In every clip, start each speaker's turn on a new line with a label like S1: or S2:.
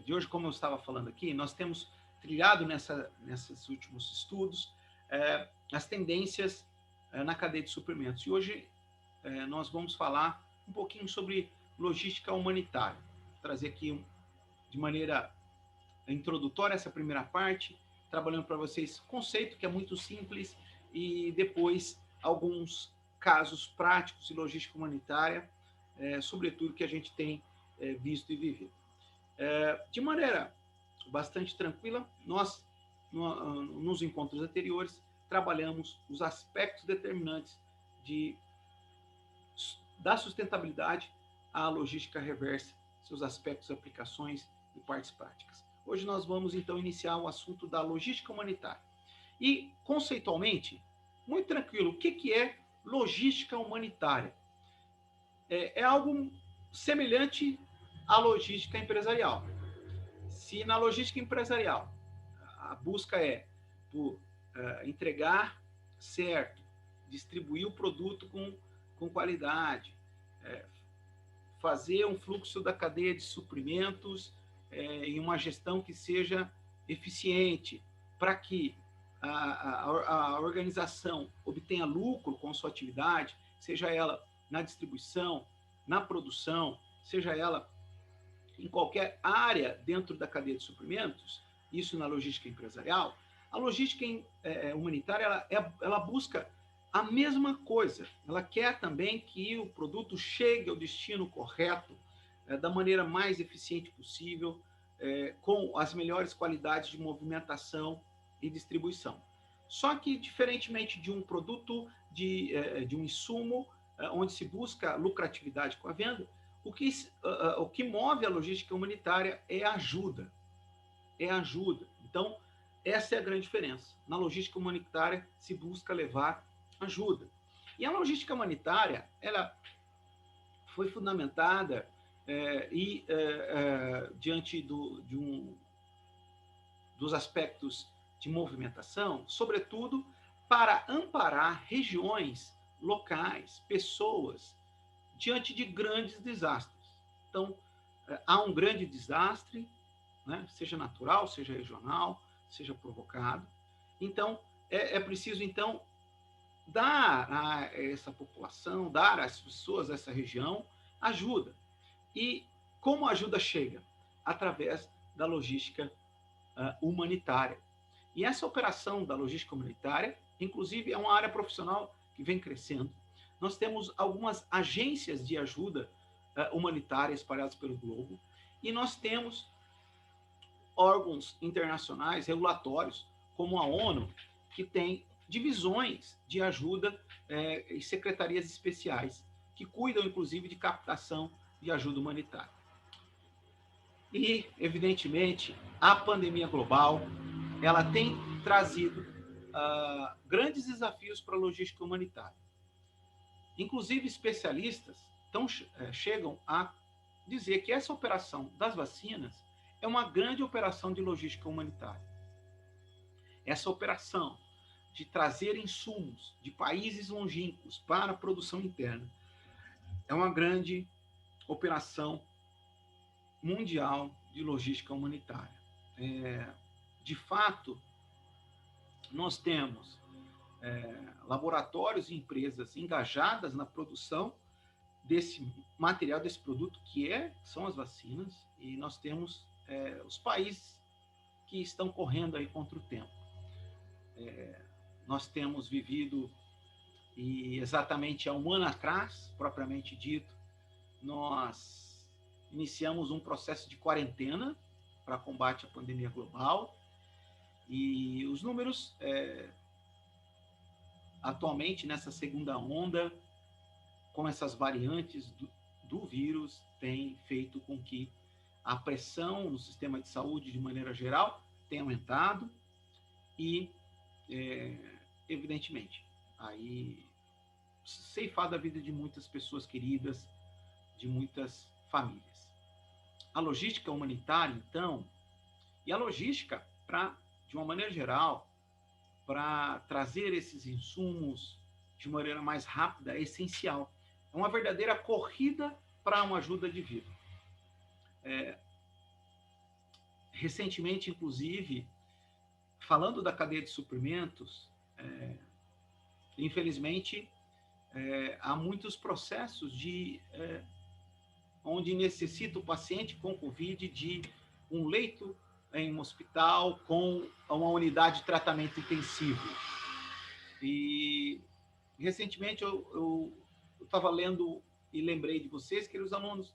S1: de hoje, como eu estava falando aqui, nós temos trilhado nesses últimos estudos as tendências na cadeia de suprimentos. E hoje nós vamos falar um pouquinho sobre logística humanitária. Vou trazer aqui de maneira introdutória essa primeira parte, trabalhando para vocês conceito que é muito simples e depois alguns casos práticos de logística humanitária, sobretudo que a gente tem visto e vivido. De maneira bastante tranquila, nós, nos encontros anteriores, trabalhamos os aspectos determinantes da sustentabilidade à logística reversa, seus aspectos, aplicações e partes práticas. Hoje nós vamos, então, iniciar o assunto da logística humanitária. E, conceitualmente, muito tranquilo, o que é logística humanitária? É algo semelhante à logística empresarial. Se na logística empresarial a busca é por entregar certo, distribuir o produto com qualidade, fazer um fluxo da cadeia de suprimentos em uma gestão que seja eficiente, para que a organização obtenha lucro com sua atividade, seja ela na distribuição, na produção, seja ela em qualquer área dentro da cadeia de suprimentos, isso na logística empresarial. A logística humanitária ela busca a mesma coisa. Ela quer também que o produto chegue ao destino correto, da maneira mais eficiente possível, com as melhores qualidades de movimentação e distribuição. Só que, diferentemente de um produto, de um insumo, onde se busca lucratividade com a venda, o que move a logística humanitária é a ajuda. É ajuda. Então, essa é a grande diferença. Na logística humanitária, se busca levar ajuda. E a logística humanitária, ela foi fundamentada diante dos aspectos de movimentação, sobretudo para amparar regiões locais, pessoas, diante de grandes desastres. Então, há um grande desastre, né, seja natural, seja regional, seja provocado. Então, é preciso, então, dar a essa população, dar às pessoas, a essa região, ajuda. E como a ajuda chega? Através da logística humanitária. E essa operação da logística humanitária, inclusive, é uma área profissional que vem crescendo. Nós temos algumas agências de ajuda humanitária espalhadas pelo globo, e nós temos órgãos internacionais, regulatórios, como a ONU, que tem divisões de ajuda e secretarias especiais, que cuidam, inclusive, de captação de ajuda humanitária. E, evidentemente, a pandemia global, ela tem trazido grandes desafios para a logística humanitária. Inclusive, especialistas chegam a dizer que essa operação das vacinas é uma grande operação de logística humanitária. Essa operação de trazer insumos de países longínquos para a produção interna é uma grande operação mundial de logística humanitária. De fato, nós temos laboratórios e empresas engajadas na produção desse material, desse produto, são as vacinas, e nós temos os países que estão correndo aí contra o tempo. Nós temos vivido, e exatamente há um ano atrás, propriamente dito, nós iniciamos um processo de quarentena para combate à pandemia global, e os números, atualmente, nessa segunda onda, com essas variantes do vírus, tem feito com que a pressão no sistema de saúde, de maneira geral, tenha aumentado e, evidentemente, aí ceifado a vida de muitas pessoas queridas, de muitas famílias. A logística humanitária, então, e a logística, de uma maneira geral, para trazer esses insumos de maneira mais rápida, é essencial. É uma verdadeira corrida para uma ajuda de vida. recentemente, inclusive, falando da cadeia de suprimentos, infelizmente, há muitos processos onde necessita o paciente com Covid de um leito em um hospital com uma unidade de tratamento intensivo. E recentemente eu estava lendo e lembrei de vocês, queridos alunos,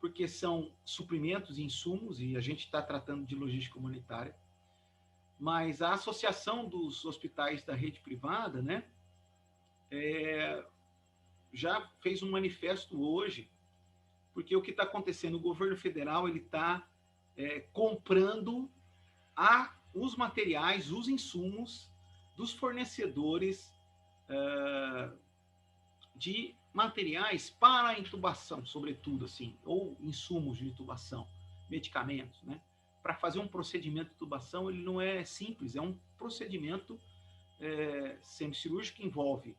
S1: porque são suprimentos e insumos, e a gente está tratando de logística comunitária, mas a Associação dos Hospitais da Rede Privada, né, já fez um manifesto hoje, porque o que está acontecendo, o governo federal ele está comprando os materiais, os insumos dos fornecedores de materiais para intubação, sobretudo, assim, ou insumos de intubação, medicamentos, né? Para fazer um procedimento de intubação, ele não é simples, é um procedimento semicirúrgico que envolve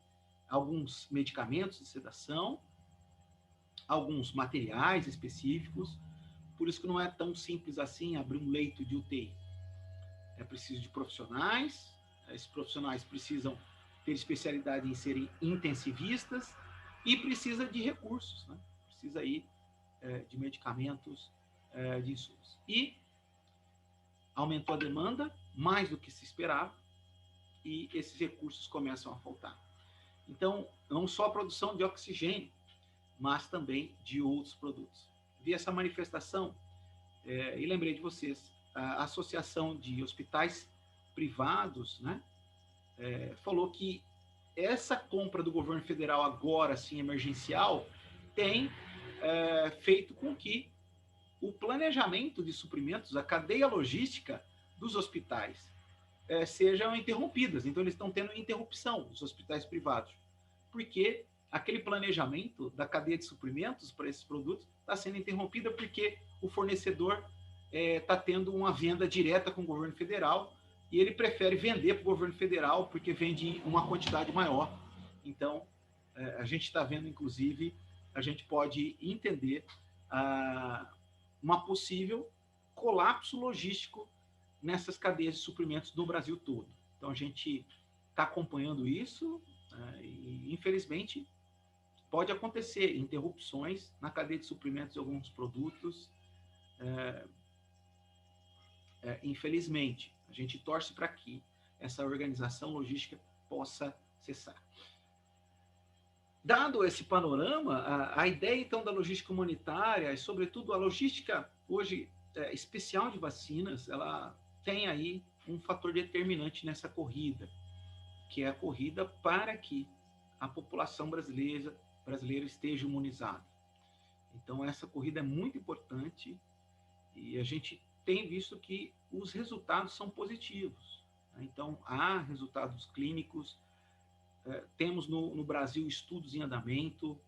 S1: alguns medicamentos de sedação, alguns materiais específicos, por isso que não é tão simples assim abrir um leito de UTI. É preciso de profissionais, esses profissionais precisam ter especialidade em serem intensivistas e precisa de recursos, né? Precisa aí de medicamentos, de insumos. E aumentou a demanda, mais do que se esperava, e esses recursos começam a faltar. Então, não só a produção de oxigênio, mas também de outros produtos. Vi essa manifestação e lembrei de vocês, a Associação de Hospitais Privados, né, falou que essa compra do governo federal agora, assim, emergencial, tem feito com que o planejamento de suprimentos, a cadeia logística dos hospitais sejam interrompidas. Então, eles estão tendo interrupção dos hospitais privados, porque aquele planejamento da cadeia de suprimentos para esses produtos está sendo interrompida porque o fornecedor está tendo uma venda direta com o governo federal e ele prefere vender para o governo federal porque vende uma quantidade maior. Então, a gente está vendo, inclusive, a gente pode entender uma possível colapso logístico nessas cadeias de suprimentos no Brasil todo. Então, a gente está acompanhando isso e, infelizmente, pode acontecer interrupções na cadeia de suprimentos de alguns produtos. Infelizmente, a gente torce para que essa organização logística possa cessar. Dado esse panorama, a ideia, então, da logística humanitária, e, sobretudo, a logística, hoje, especial de vacinas, ela tem aí um fator determinante nessa corrida, que é a corrida para que a população brasileira esteja imunizada. Então, essa corrida é muito importante e a gente tem visto que os resultados são positivos. Então, há resultados clínicos, temos no Brasil estudos em andamento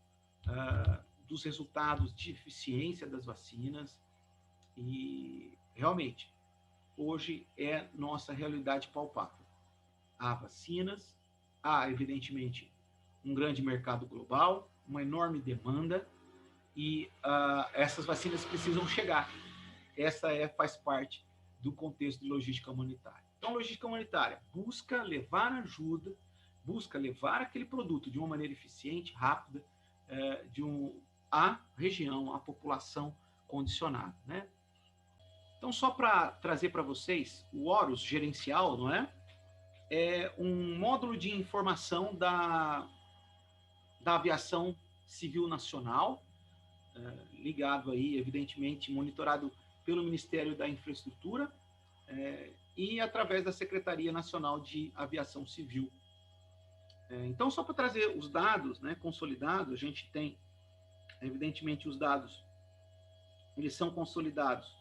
S1: dos resultados de eficiência das vacinas e, realmente, hoje é nossa realidade palpável. Há vacinas, há, evidentemente, um grande mercado global, uma enorme demanda e essas vacinas precisam chegar. Essa faz parte do contexto de logística humanitária. Então, logística humanitária busca levar ajuda, busca levar aquele produto de uma maneira eficiente, rápida, à região, à população condicionada, né? Então, só para trazer para vocês, o Horus gerencial, não é? É um módulo de informação da aviação civil nacional, ligado aí, evidentemente, monitorado pelo Ministério da Infraestrutura e através da Secretaria Nacional de Aviação Civil. Então, só para trazer os dados, né, consolidados, a gente tem, evidentemente, os dados, eles são consolidados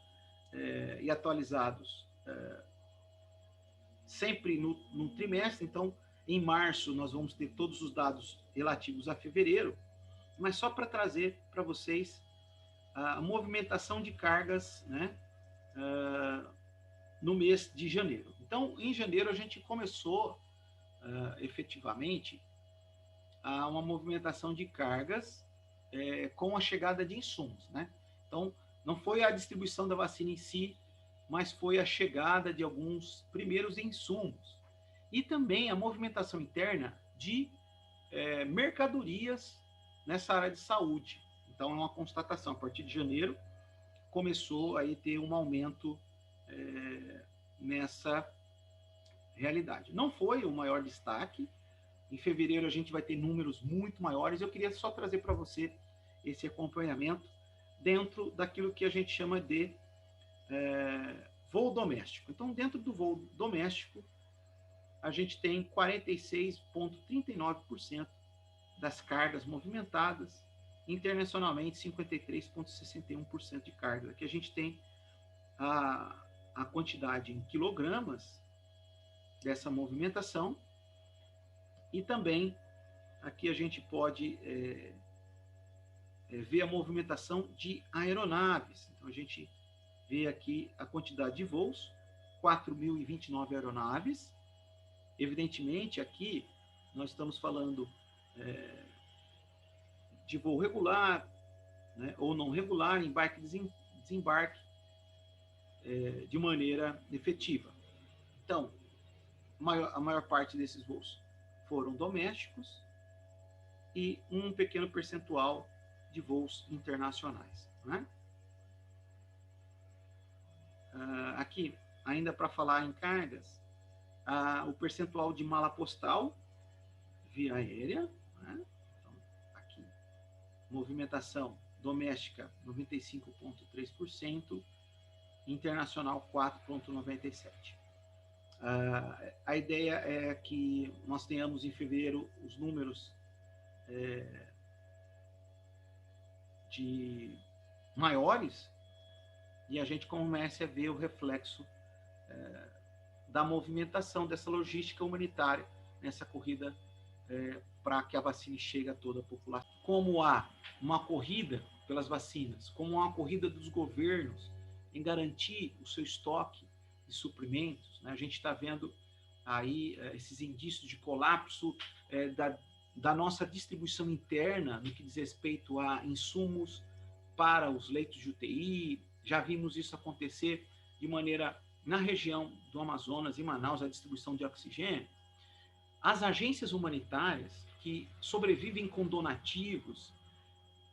S1: e atualizados sempre no trimestre. Então, em março, nós vamos ter todos os dados relativos a fevereiro, mas só para trazer para vocês a movimentação de cargas, né, no mês de janeiro. Então, em janeiro, a gente começou efetivamente uma movimentação de cargas com a chegada de insumos, né? Então, não foi a distribuição da vacina em si, mas foi a chegada de alguns primeiros insumos e também a movimentação interna de mercadorias nessa área de saúde. Então, é uma constatação. A partir de janeiro, começou a ter um aumento nessa realidade. Não foi o maior destaque. Em fevereiro, a gente vai ter números muito maiores. Eu queria só trazer para você esse acompanhamento dentro daquilo que a gente chama de voo doméstico. Então, dentro do voo doméstico, a gente tem 46,39% das cargas movimentadas, internacionalmente 53,61% de carga. Aqui a gente tem a quantidade em quilogramas dessa movimentação e também aqui a gente pode ver a movimentação de aeronaves. Então a gente vê aqui a quantidade de voos, 4.029 aeronaves. Evidentemente, aqui nós estamos falando de voo regular, né, ou não regular, embarque e desembarque de maneira efetiva. Então, a maior parte desses voos foram domésticos e um pequeno percentual de voos internacionais. Né? Aqui, ainda para falar em cargas, o percentual de mala postal via aérea, né? Então, aqui, movimentação doméstica 95,3%, internacional 4,97%. A ideia é que nós tenhamos em fevereiro os números de maiores e a gente comece a ver o reflexo da movimentação dessa logística humanitária nessa corrida para que a vacina chegue a toda a população. Como há uma corrida pelas vacinas, como há uma corrida dos governos em garantir o seu estoque de suprimentos, né? A gente está vendo aí esses indícios de colapso da nossa distribuição interna no que diz respeito a insumos para os leitos de UTI. Já vimos isso acontecer de maneira na região do Amazonas, em Manaus, a distribuição de oxigênio. As agências humanitárias que sobrevivem com donativos,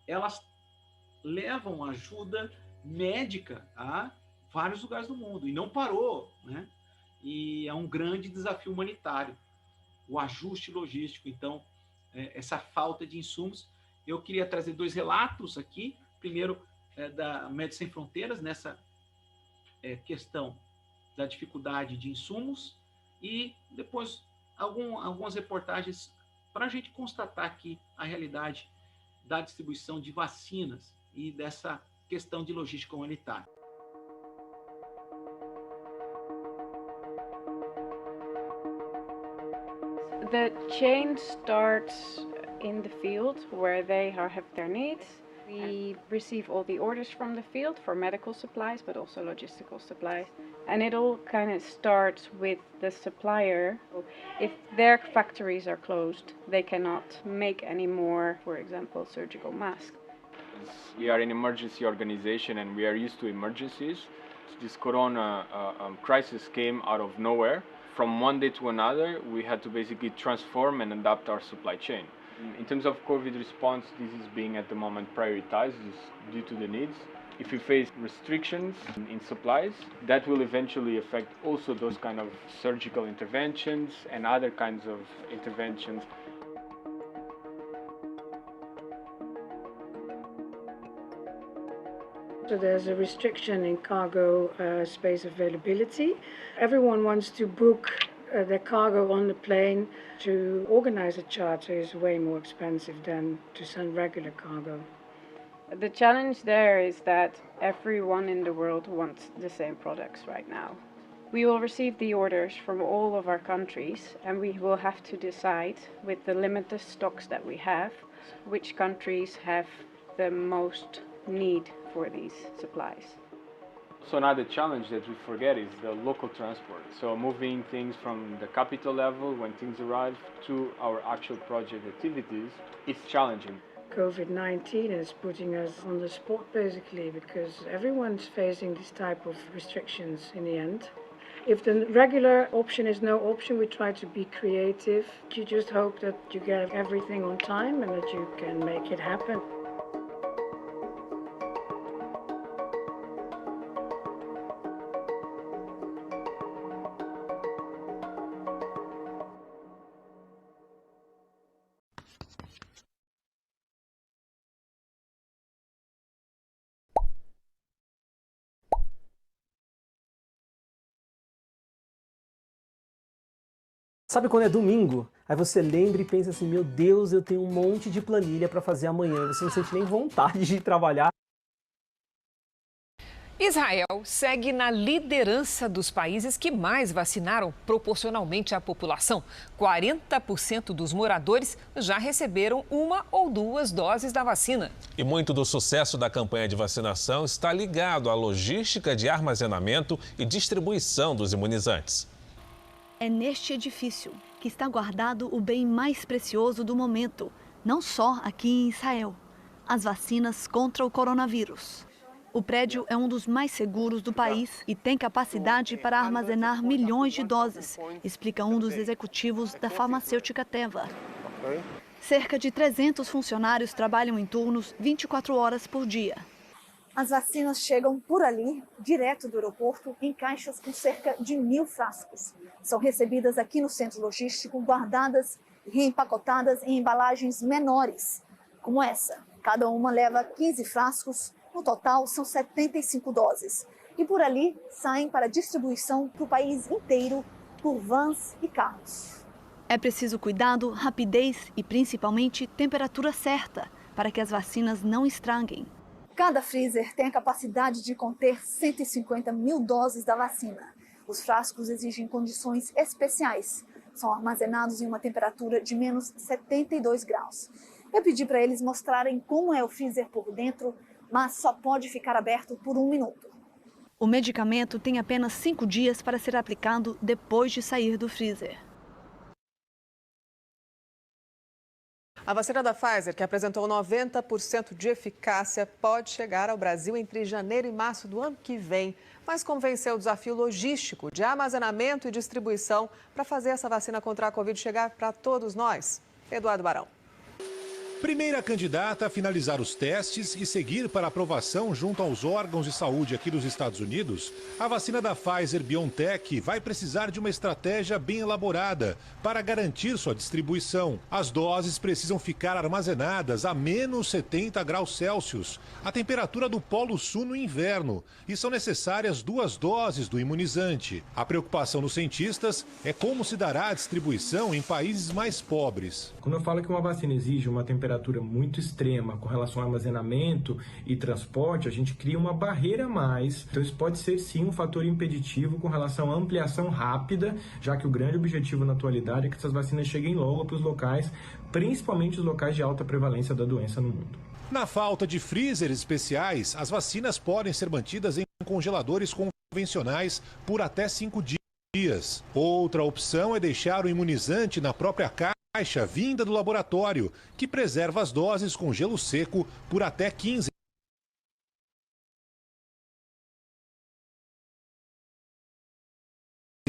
S1: elas levam ajuda médica a vários lugares do mundo e não parou, né? E é um grande desafio humanitário, o ajuste logístico. Então, essa falta de insumos. Eu queria trazer 2 relatos aqui. Primeiro, da Médicos Sem Fronteiras, nessa questão da dificuldade de insumos, e depois algumas reportagens para a gente constatar aqui a realidade da distribuição de vacinas e dessa questão de logística humanitária.
S2: The chain starts in the field where they have their needs. We receive all the orders from the field for medical supplies, but also logistical supplies. And it all kind of starts with the supplier. If their factories are closed, they cannot make any more, for example, surgical masks.
S3: We are an emergency organization and we are used to emergencies. This corona crisis came out of nowhere. From one day to another, we had to basically transform and adapt our supply chain. In terms of COVID response, this is being at the moment prioritized due to the needs. If we face restrictions in supplies, that will eventually affect also those kind of surgical interventions and other kinds of interventions.
S4: So there's a restriction in cargo space availability. Everyone wants to book their cargo on the plane. To organize a charter is way more expensive than to send regular cargo.
S2: The challenge there is that everyone in the world wants the same products right now. We will receive the orders from all of our countries, and we will have to decide, with the limited stocks that we have, which countries have the most need for these supplies.
S3: So another challenge that we forget is the local transport. So moving things from the capital level when things arrive to our actual project activities, it's challenging.
S4: COVID-19 is putting us on the spot basically, because everyone's facing this type of restrictions in the end. If the regular option is no option, we try to be creative. You just hope that you get everything on time and that you can make it happen.
S5: Sabe quando é domingo? Aí você lembra e pensa assim, meu Deus, eu tenho um monte de planilha para fazer amanhã. Você não sente nem vontade de ir trabalhar.
S6: Israel segue na liderança dos países que mais vacinaram proporcionalmente à população. 40% dos moradores já receberam uma ou duas doses da vacina.
S7: E muito do sucesso da campanha de vacinação está ligado à logística de armazenamento e distribuição dos imunizantes.
S8: É neste edifício que está guardado o bem mais precioso do momento, não só aqui em Israel: as vacinas contra o coronavírus. O prédio é um dos mais seguros do país e tem capacidade para armazenar milhões de doses, explica um dos executivos da farmacêutica Teva. Cerca de 300 funcionários trabalham em turnos 24 horas por dia.
S9: As vacinas chegam por ali, direto do aeroporto, em caixas com cerca de 1.000 frascos. São recebidas aqui no centro logístico, guardadas e reempacotadas em embalagens menores, como essa. Cada uma leva 15 frascos, no total são 75 doses. E por ali saem para distribuição para o país inteiro por vans e carros.
S8: É preciso cuidado, rapidez e principalmente temperatura certa para que as vacinas não estraguem.
S9: Cada freezer tem a capacidade de conter 150.000 doses da vacina. Os frascos exigem condições especiais. São armazenados em uma temperatura de menos 72 graus. Eu pedi para eles mostrarem como é o freezer por dentro, mas só pode ficar aberto por 1 minuto.
S8: O medicamento tem apenas 5 dias para ser aplicado depois de sair do freezer.
S10: A vacina da Pfizer, que apresentou 90% de eficácia, pode chegar ao Brasil entre janeiro e março do ano que vem. Mas como vencer o desafio logístico de armazenamento e distribuição para fazer essa vacina contra a Covid chegar para todos nós? Eduardo Barão.
S11: Primeira candidata a finalizar os testes e seguir para aprovação junto aos órgãos de saúde aqui dos Estados Unidos, a vacina da Pfizer-BioNTech vai precisar de uma estratégia bem elaborada para garantir sua distribuição. As doses precisam ficar armazenadas a menos 70 graus Celsius, a temperatura do Polo Sul no inverno, e são necessárias 2 doses do imunizante. A preocupação dos cientistas é como se dará a distribuição em países mais pobres.
S12: Quando eu falo que uma vacina exige uma temperatura muito extrema com relação ao armazenamento e transporte, a gente cria uma barreira a mais. Então isso pode ser sim um fator impeditivo com relação à ampliação rápida, já que o grande objetivo na atualidade é que essas vacinas cheguem logo para os locais, principalmente os locais de alta prevalência da doença no mundo.
S11: Na falta de freezers especiais, as vacinas podem ser mantidas em congeladores convencionais por até 5 dias. Outra opção é deixar o imunizante na própria caixa vinda do laboratório, que preserva as doses com gelo seco por até 15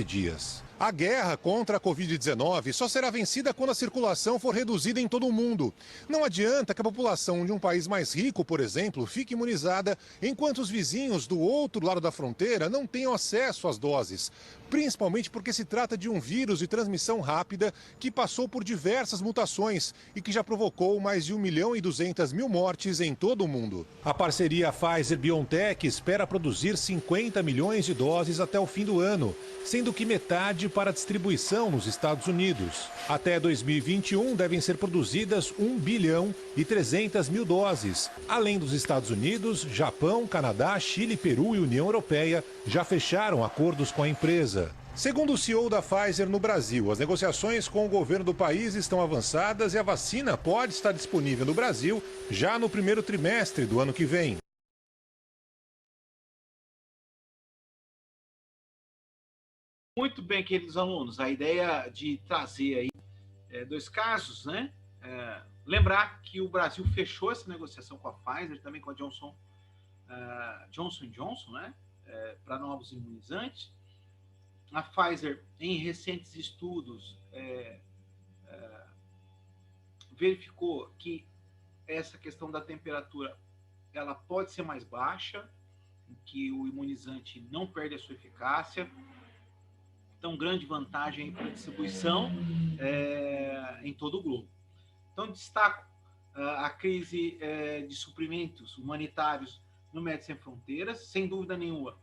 S11: dias. A guerra contra a Covid-19 só será vencida quando a circulação for reduzida em todo o mundo. Não adianta que a população de um país mais rico, por exemplo, fique imunizada, enquanto os vizinhos do outro lado da fronteira não tenham acesso às doses. Principalmente porque se trata de um vírus de transmissão rápida que passou por diversas mutações e que já provocou mais de 1.200.000 mortes em todo o mundo. A parceria Pfizer-BioNTech espera produzir 50 milhões de doses até o fim do ano, sendo que metade para distribuição nos Estados Unidos. Até 2021 devem ser produzidas 1.300.000.000 doses. Além dos Estados Unidos, Japão, Canadá, Chile, Peru e União Europeia já fecharam acordos com a empresa. Segundo o CEO da Pfizer no Brasil, as negociações com o governo do país estão avançadas e a vacina pode estar disponível no Brasil já no primeiro trimestre do ano que vem.
S1: Muito bem, queridos alunos, a ideia de trazer aí 2 casos, né, Lembrar que o Brasil fechou essa negociação com a Pfizer, também com a Johnson Johnson, né? Para novos imunizantes. A Pfizer, em recentes estudos, verificou que essa questão da temperatura ela pode ser mais baixa, que o imunizante não perde a sua eficácia. Então, grande vantagem para a distribuição em todo o globo. Então, destaco a crise de suprimentos humanitários no Médicos Sem Fronteiras. Sem dúvida nenhuma,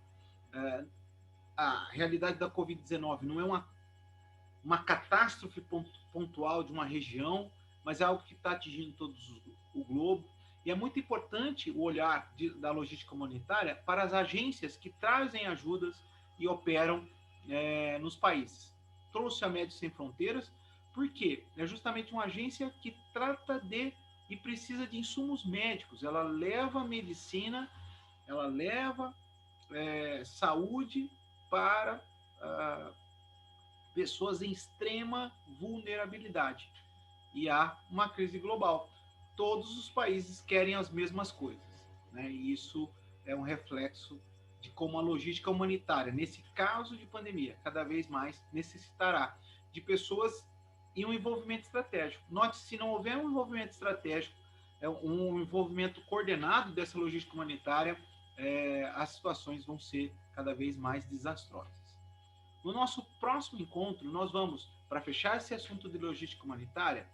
S1: a realidade da Covid-19 não é uma catástrofe pontual de uma região, mas é algo que está atingindo todo o globo. E é muito importante o olhar da logística humanitária para as agências que trazem ajudas e operam nos países. Trouxe a Médicos Sem Fronteiras, porque é justamente uma agência que trata e precisa de insumos médicos. Ela leva medicina, ela leva saúde para pessoas em extrema vulnerabilidade. E há uma crise global. Todos os países querem as mesmas coisas, né? E isso é um reflexo de como a logística humanitária, nesse caso de pandemia, cada vez mais necessitará de pessoas e um envolvimento estratégico. Note, se não houver um envolvimento estratégico, um envolvimento coordenado dessa logística humanitária, as situações vão ser cada vez mais desastrosas. No nosso próximo encontro, nós vamos, para fechar esse assunto de logística humanitária,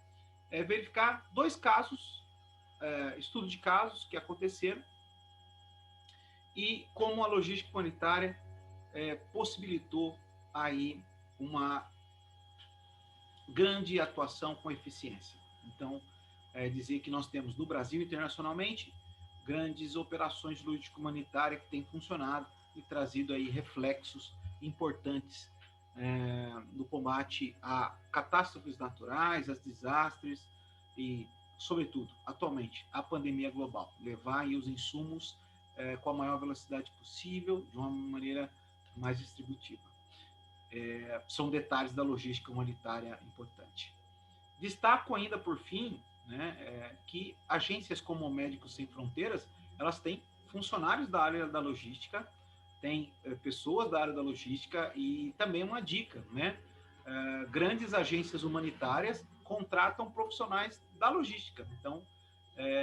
S1: verificar 2 casos, estudo de casos que aconteceram e como a logística humanitária possibilitou aí uma grande atuação com eficiência. Então, dizer que nós temos no Brasil e internacionalmente grandes operações de logística humanitária que têm funcionado e trazido aí reflexos importantes no combate a catástrofes naturais, aos desastres e, sobretudo, atualmente, a pandemia global. Levar aí os insumos com a maior velocidade possível, de uma maneira mais distributiva. São detalhes da logística humanitária importante. Destaco ainda, por fim, né, que agências como Médicos Sem Fronteiras, elas têm funcionários da área da logística, tem pessoas da área da logística e também uma dica, né? Grandes agências humanitárias contratam profissionais da logística. Então,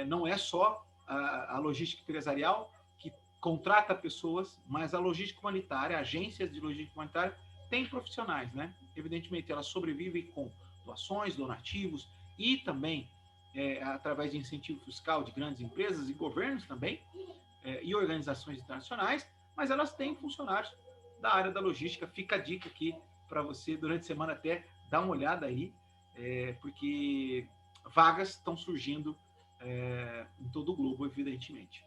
S1: não é só a logística empresarial que contrata pessoas, mas a logística humanitária, agências de logística humanitária, têm profissionais, né? Evidentemente, elas sobrevivem com doações, donativos e também através de incentivo fiscal de grandes empresas e governos também, e organizações internacionais, mas elas têm funcionários da área da logística. Fica a dica aqui para você, durante a semana até, dar uma olhada aí, porque vagas estão surgindo em todo o globo, evidentemente.